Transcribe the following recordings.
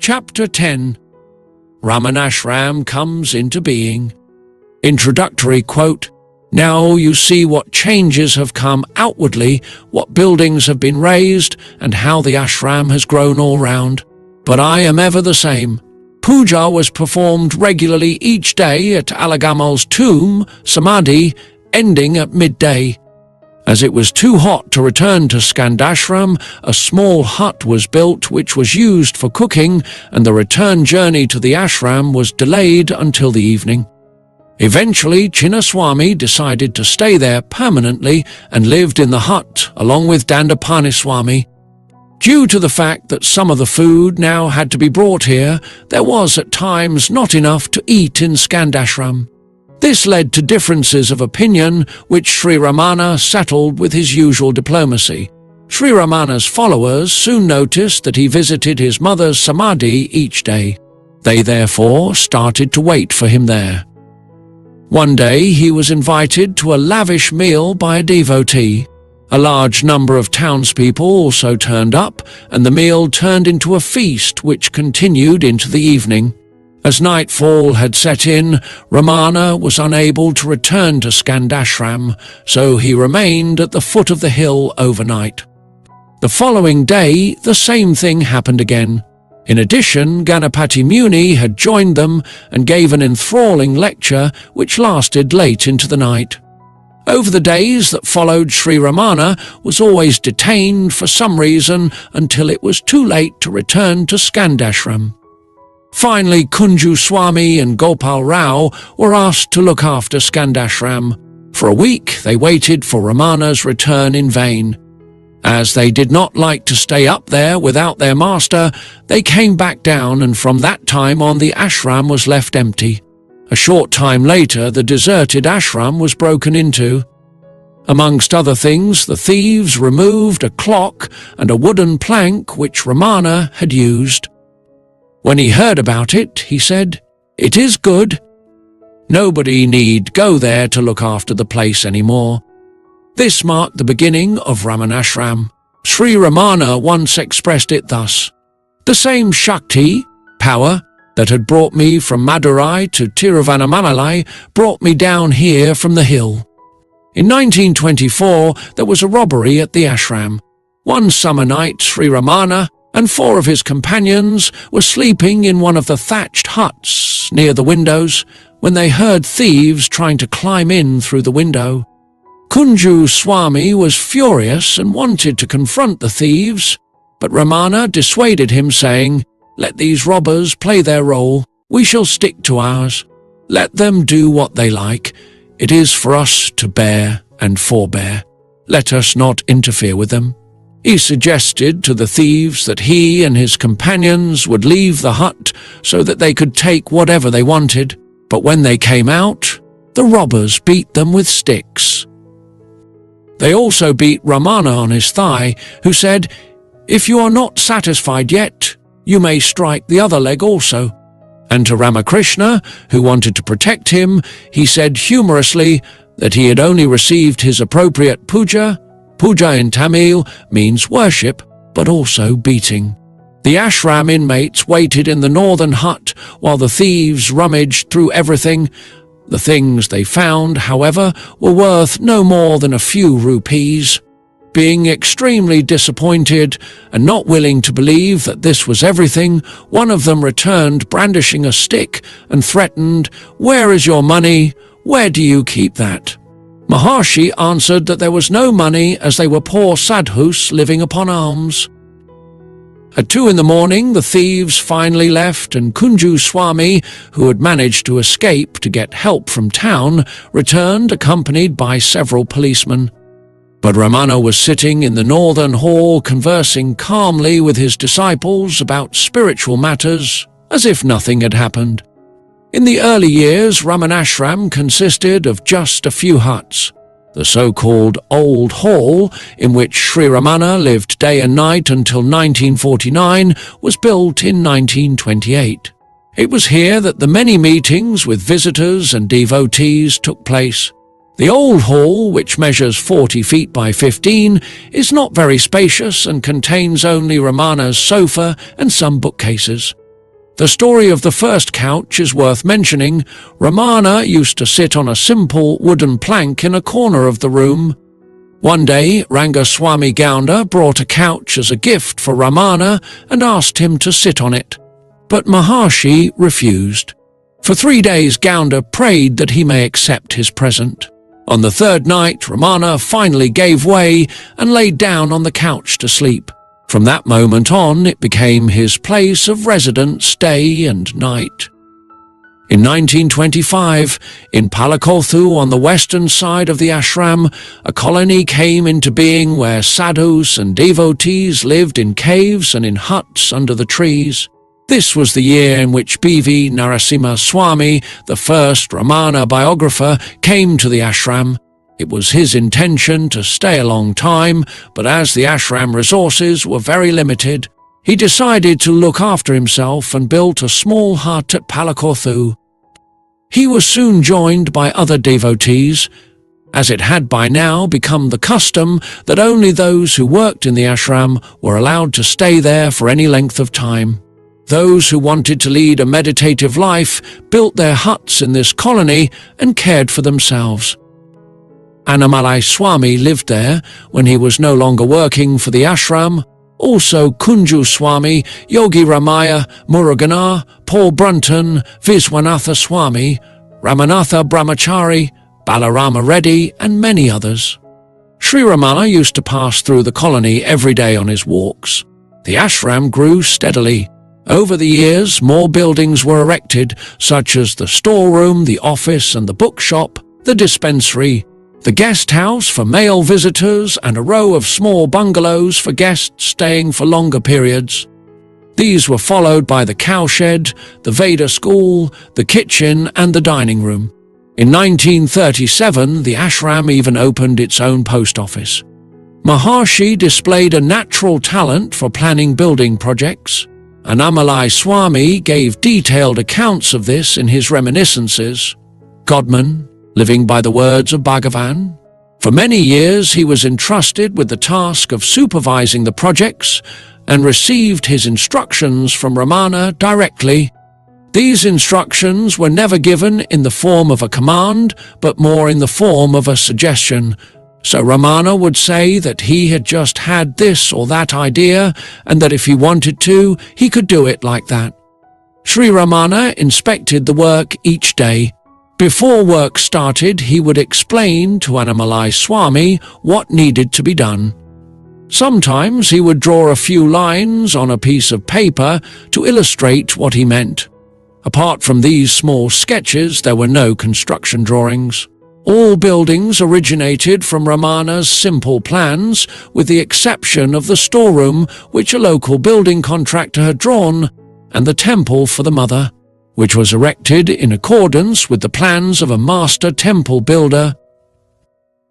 Chapter 10. Ramanashram comes into being. Introductory quote. Now you see what changes have come outwardly, what buildings have been raised, and how the ashram has grown all round. But I am ever the same. Puja was performed regularly each day at Alagamal's tomb, Samadhi, ending at midday. As it was too hot to return to Skandashram, a small hut was built which was used for cooking, and the return journey to the ashram was delayed until the evening. Eventually, Chinnaswamy decided to stay there permanently and lived in the hut along with Dandapaniswamy. Due to the fact that some of the food now had to be brought here, there was at times not enough to eat in Skandashram. This led to differences of opinion, which Sri Ramana settled with his usual diplomacy. Sri Ramana's followers soon noticed that he visited his mother's Samadhi each day. They therefore started to wait for him there. One day he was invited to a lavish meal by a devotee. A large number of townspeople also turned up, and the meal turned into a feast which continued into the evening. As nightfall had set in, Ramana was unable to return to Skandashram, so he remained at the foot of the hill overnight. The following day, the same thing happened again. In addition, Ganapati Muni had joined them and gave an enthralling lecture which lasted late into the night. Over the days that followed, Sri Ramana was always detained for some reason until it was too late to return to Skandashram. Finally, Kunju Swami and Gopal Rao were asked to look after Skandashram. For a week, they waited for Ramana's return in vain. As they did not like to stay up there without their master, they came back down, and from that time on the ashram was left empty. A short time later, the deserted ashram was broken into. Amongst other things, the thieves removed a clock and a wooden plank which Ramana had used. When he heard about it, he said, "It is good. Nobody need go there to look after the place anymore." This marked the beginning of Ramanashram. Sri Ramana once expressed it thus: "The same Shakti, power, that had brought me from Madurai to Tiruvannamalai brought me down here from the hill." In 1924, there was a robbery at the ashram. One summer night, Sri Ramana and 4 of his companions were sleeping in one of the thatched huts near the windows when they heard thieves trying to climb in through the window. Kunju Swami was furious and wanted to confront the thieves, but Ramana dissuaded him, saying, "Let these robbers play their role. We shall stick to ours. Let them do what they like. It is for us to bear and forbear. Let us not interfere with them." He suggested to the thieves that he and his companions would leave the hut so that they could take whatever they wanted, but when they came out, the robbers beat them with sticks. They also beat Ramana on his thigh, who said, "If you are not satisfied yet, you may strike the other leg also." And to Ramakrishna, who wanted to protect him, he said humorously that he had only received his appropriate puja. Puja in Tamil means worship, but also beating. The ashram inmates waited in the northern hut while the thieves rummaged through everything. The things they found, however, were worth no more than a few rupees. Being extremely disappointed and not willing to believe that this was everything, one of them returned brandishing a stick and threatened, "Where is your money? Where do you keep that?" Maharshi answered that there was no money, as they were poor sadhus living upon alms. At 2 in the morning, the thieves finally left, and Kunju Swami, who had managed to escape to get help from town, returned accompanied by several policemen. But Ramana was sitting in the northern hall conversing calmly with his disciples about spiritual matters, as if nothing had happened. In the early years, Ramanashram consisted of just a few huts. The so-called Old Hall, in which Sri Ramana lived day and night until 1949, was built in 1928. It was here that the many meetings with visitors and devotees took place. The Old Hall, which measures 40 feet by 15, is not very spacious and contains only Ramana's sofa and some bookcases. The story of the first couch is worth mentioning. Ramana used to sit on a simple wooden plank in a corner of the room. One day, Rangaswami Gaunda brought a couch as a gift for Ramana and asked him to sit on it. But Maharshi refused. For 3 days, Gaunda prayed that he may accept his present. On the third night, Ramana finally gave way and laid down on the couch to sleep. From that moment on, it became his place of residence day and night. In 1925, in Palakothu on the western side of the ashram, a colony came into being where sadhus and devotees lived in caves and in huts under the trees. This was the year in which B.V. Narasimha Swami, the first Ramana biographer, came to the ashram. It was his intention to stay a long time, but as the ashram resources were very limited, he decided to look after himself and built a small hut at Palakothu. He was soon joined by other devotees, as it had by now become the custom that only those who worked in the ashram were allowed to stay there for any length of time. Those who wanted to lead a meditative life built their huts in this colony and cared for themselves. Annamalai Swami lived there when he was no longer working for the ashram. Also Kunju Swami, Yogi Ramaya, Murugana, Paul Brunton, Viswanatha Swami, Ramanatha Brahmachari, Balarama Reddy, and many others. Sri Ramana used to pass through the colony every day on his walks. The ashram grew steadily. Over the years, more buildings were erected, such as the storeroom, the office and the bookshop, the dispensary, the guest house for male visitors, and a row of small bungalows for guests staying for longer periods. These were followed by the cowshed, the Veda school, the kitchen and the dining room. In 1937, the ashram even opened its own post office. Maharshi displayed a natural talent for planning building projects. Annamalai Swami gave detailed accounts of this in his reminiscences. Godman, living by the words of Bhagavan. For many years he was entrusted with the task of supervising the projects and received his instructions from Ramana directly. These instructions were never given in the form of a command, but more in the form of a suggestion. So Ramana would say that he had just had this or that idea, and that if he wanted to, he could do it like that. Sri Ramana inspected the work each day. Before work started, he would explain to Annamalai Swami what needed to be done. Sometimes he would draw a few lines on a piece of paper to illustrate what he meant. Apart from these small sketches, there were no construction drawings. All buildings originated from Ramana's simple plans, with the exception of the storeroom, which a local building contractor had drawn, and the temple for the mother, which was erected in accordance with the plans of a master temple builder.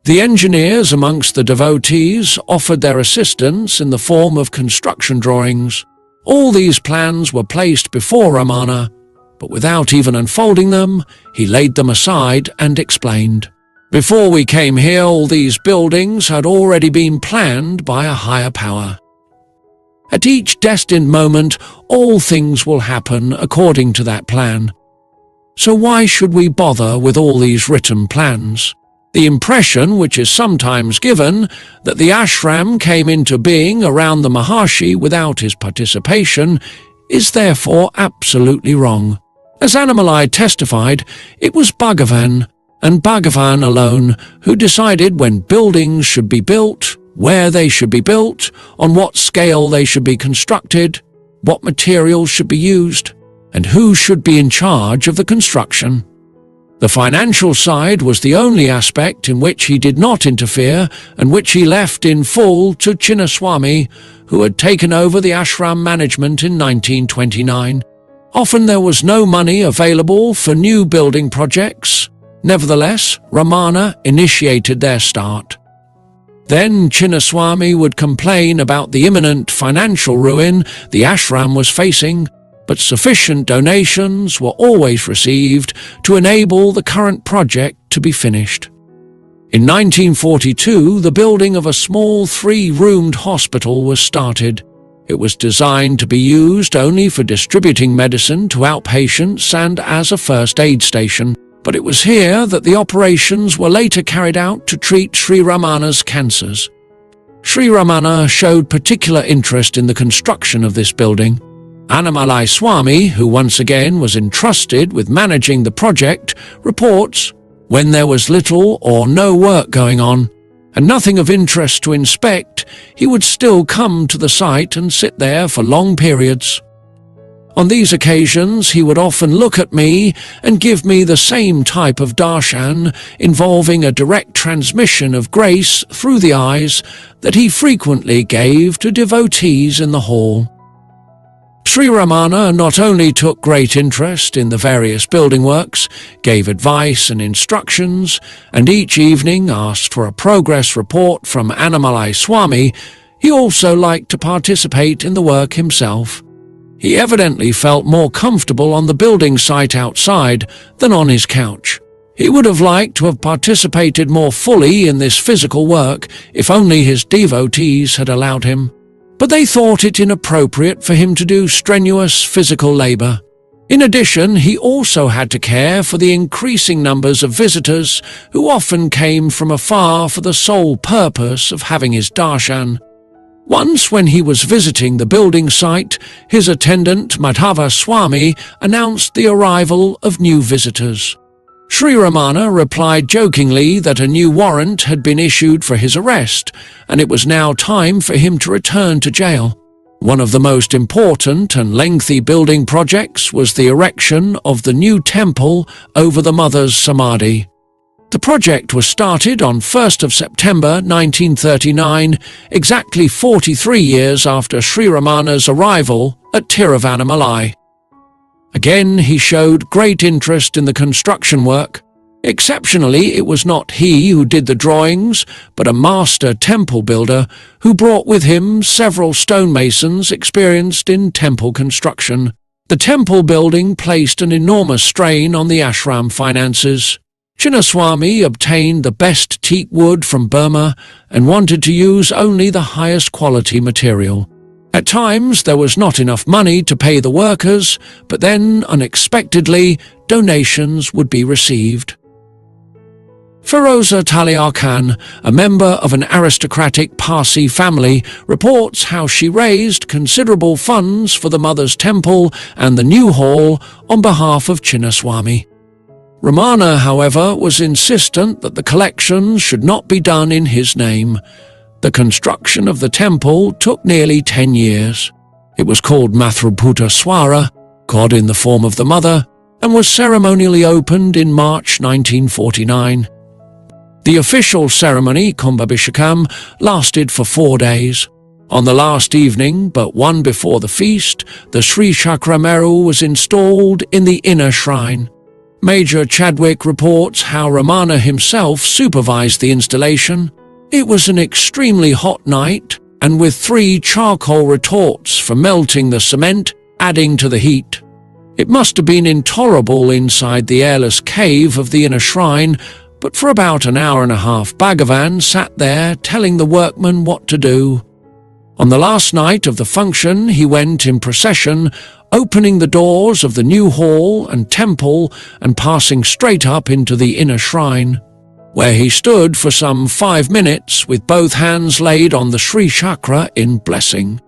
The engineers amongst the devotees offered their assistance in the form of construction drawings. All these plans were placed before Ramana, but without even unfolding them, he laid them aside and explained. Before we came here, all these buildings had already been planned by a higher power. At each destined moment, all things will happen according to that plan. So why should we bother with all these written plans? The impression which is sometimes given that the ashram came into being around the Maharshi without his participation is therefore absolutely wrong. As Annamalai testified, it was Bhagavan, and Bhagavan alone, who decided when buildings should be built, where they should be built, on what scale they should be constructed, what materials should be used, and who should be in charge of the construction. The financial side was the only aspect in which he did not interfere and which he left in full to Chinnaswamy, who had taken over the ashram management in 1929. Often there was no money available for new building projects. Nevertheless, Ramana initiated their start. Then Chinnaswamy would complain about the imminent financial ruin the ashram was facing, but sufficient donations were always received to enable the current project to be finished. In 1942, the building of a small 3-roomed hospital was started. It was designed to be used only for distributing medicine to outpatients and as a first aid station, but it was here that the operations were later carried out to treat Sri Ramana's cancers. Sri Ramana showed particular interest in the construction of this building. Annamalai Swami, who once again was entrusted with managing the project, reports, "When there was little or no work going on, and nothing of interest to inspect, he would still come to the site and sit there for long periods. On these occasions he would often look at me and give me the same type of darshan involving a direct transmission of grace through the eyes that he frequently gave to devotees in the hall." Sri Ramana not only took great interest in the various building works, gave advice and instructions, and each evening asked for a progress report from Annamalai Swami, he also liked to participate in the work himself. He evidently felt more comfortable on the building site outside than on his couch. He would have liked to have participated more fully in this physical work if only his devotees had allowed him. But they thought it inappropriate for him to do strenuous physical labor. In addition, he also had to care for the increasing numbers of visitors who often came from afar for the sole purpose of having his darshan. Once, when he was visiting the building site, his attendant Madhava Swami announced the arrival of new visitors. Sri Ramana replied jokingly that a new warrant had been issued for his arrest, and it was now time for him to return to jail. One of the most important and lengthy building projects was the erection of the new temple over the mother's samadhi. The project was started on 1st of September 1939, exactly 43 years after Sri Ramana's arrival at Tiruvannamalai. Again, he showed great interest in the construction work. Exceptionally, it was not he who did the drawings, but a master temple builder who brought with him several stonemasons experienced in temple construction. The temple building placed an enormous strain on the ashram finances. Chinnaswamy obtained the best teak wood from Burma and wanted to use only the highest quality material. At times there was not enough money to pay the workers, but then, unexpectedly, donations would be received. Feroza Taliar Khan, a member of an aristocratic Parsi family, reports how she raised considerable funds for the Mother's Temple and the new hall on behalf of Chinnaswamy. Ramana, however, was insistent that the collections should not be done in his name. The construction of the temple took nearly 10 years. It was called Mathrubhuta Swara, God in the form of the Mother, and was ceremonially opened in March 1949. The official ceremony, Kumbhabhishekam, lasted for 4 days. On the last evening, but one before the feast, the Sri Chakra Meru was installed in the inner shrine. Major Chadwick reports how Ramana himself supervised the installation. It was an extremely hot night, and with 3 charcoal retorts for melting the cement, adding to the heat. It must have been intolerable inside the airless cave of the inner shrine, but for about an hour and a half Bhagavan sat there telling the workmen what to do. On the last night of the function he went in procession, opening the doors of the new hall and temple and passing straight up into the inner shrine, where he stood for some 5 minutes with both hands laid on the Sri Chakra in blessing.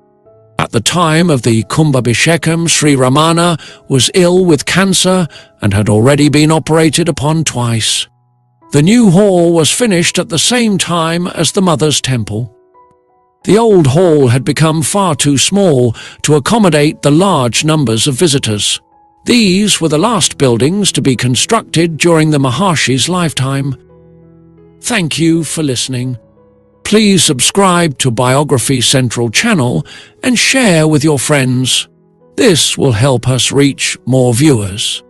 At the time of the Kumbhabhishekam, Sri Ramana was ill with cancer and had already been operated upon twice. The new hall was finished at the same time as the Mother's Temple. The old hall had become far too small to accommodate the large numbers of visitors. These were the last buildings to be constructed during the Maharshi's lifetime. Thank you for listening. Please subscribe to Biography Central channel and share with your friends. This will help us reach more viewers.